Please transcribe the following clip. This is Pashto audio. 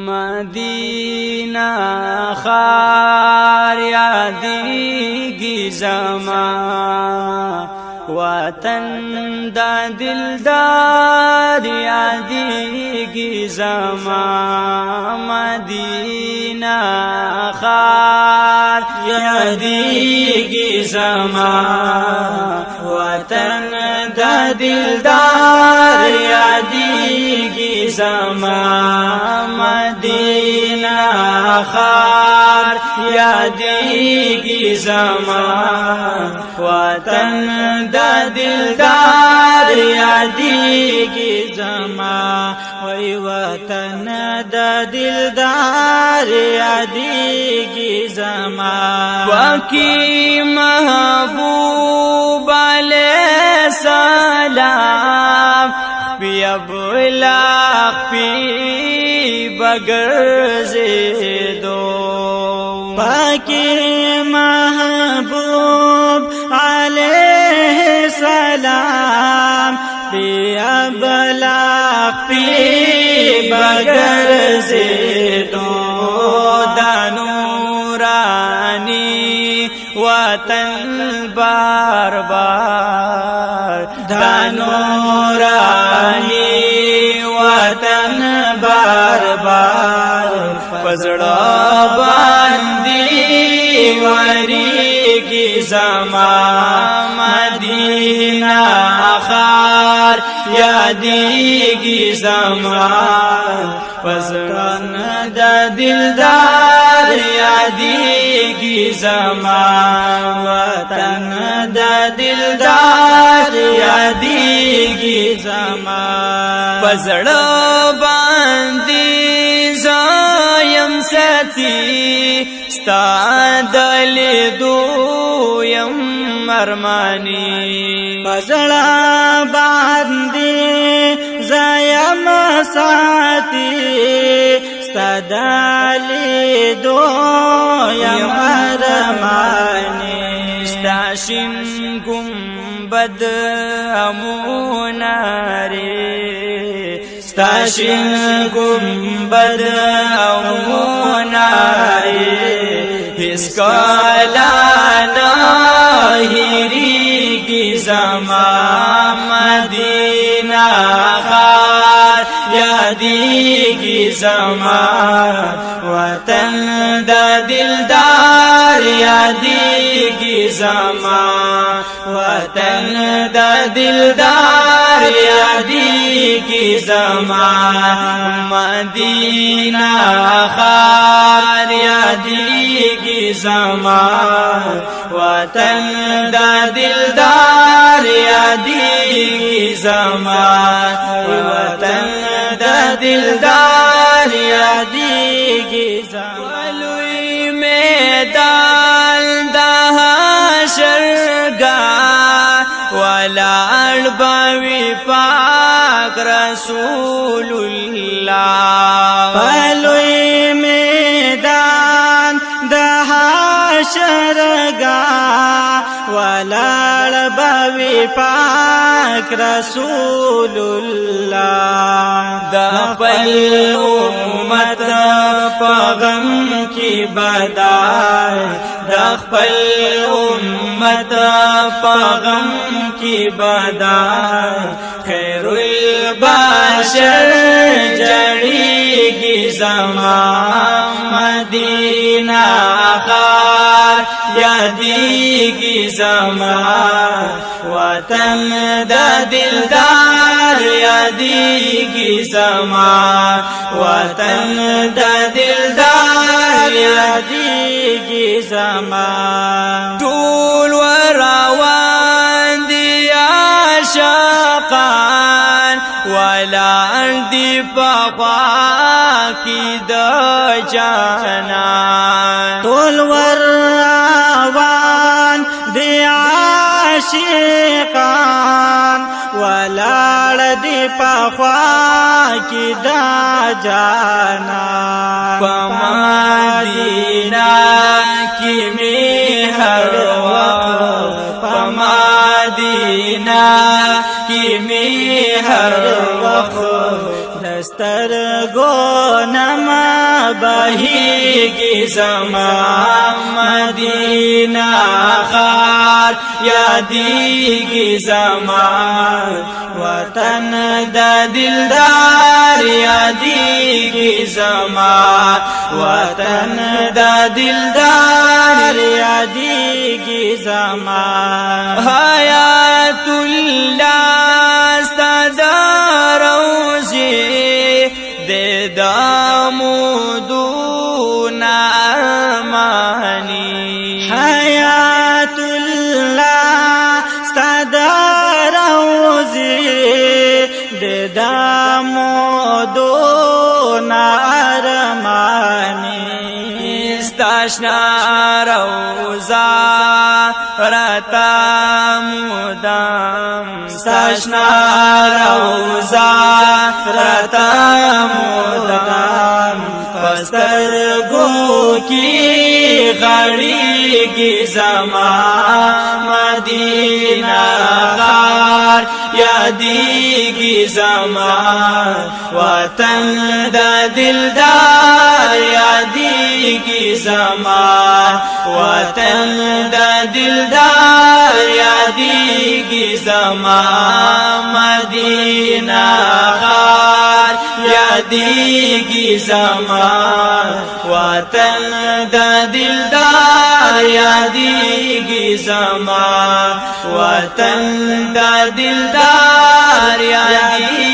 مدینہ خار یادیږي زما وطن دا دلدار یادیږي زما مدینہ خار یادیږي زما وطن دا دلدار یادیږي زما مدینہ خار یادیږي زما وطن دا دلدار یادیږي زما وای وطن دا دلدار یادیږي زما وکی محبوب علیہ السلام بیا بلا پی بگرزیدو باقی محبوب علیہ السلام بیا بلا پی بگرزیدو دانورانی وطن بار بار دانورانی وطن بار بار پزړه باندې وریږي زما مدینہ خار یادیږي زما پزړه د دلدار یادیږي زما وطن د دلدار یادیږي زما پزړه باندې زایم ساتي ستا دلیدو یم مرمانی پزړه باندې زایم ساتي ستا دلیدو یم مرمانی ستا شین گنبد اموناری ستاشین گنبد او مناری اس کالا ناہیریگی زما مدینہ خار یادیگی زما وطن دا دلدار یادیگی زما وطن دا دلدار یادیگی زما مدینہ خار یادیگی زما وطن دا دلدار یادیگی زما وطن دا دلدار یادیگی زما لوی میدان دا حشرگاہ ولاړ باوی پاک رسول اللہ پلوی میدان د حشرگاہ ولاړ باوی پاک رسول اللہ د خپل امت پغم کی بدار د خپل امت پغم کی بدار خیر البشر جڑیگی زما مدینہ خار یادیگی زما وطن دا دلدار یادیگی زما وطن دا دلدار یادیگی زما ټول وراوان دی عاشقان ولاړ دی پخوا کی د جانان ټول وراوان دی عاشقان ولاړ دی پخوا کی د جانان پمدینہ کی می ہر وقت پمدینہ کی می ہر وقت دستر گو نما بهیږي زما مدینه خار یادیږي زما وطن د دلدار یادیږي زما وطن د دلدار یادیږي زما حیات الله ستاد روزي د دامودون ارمانی حیات الله ستاد روزي د دامودون ارمانی استاشنا روزا رتا مدام استاشنا روزا رتا مدام پسترگو کی غړیږي زما مدینه غار یادیږي زما وطن د دلدار یادیږي زما وطن د دلدار یادیږي زما مدینه غار یادیږي زما وطن د دلدار یادیږي زما وطن د دلدار یادیږي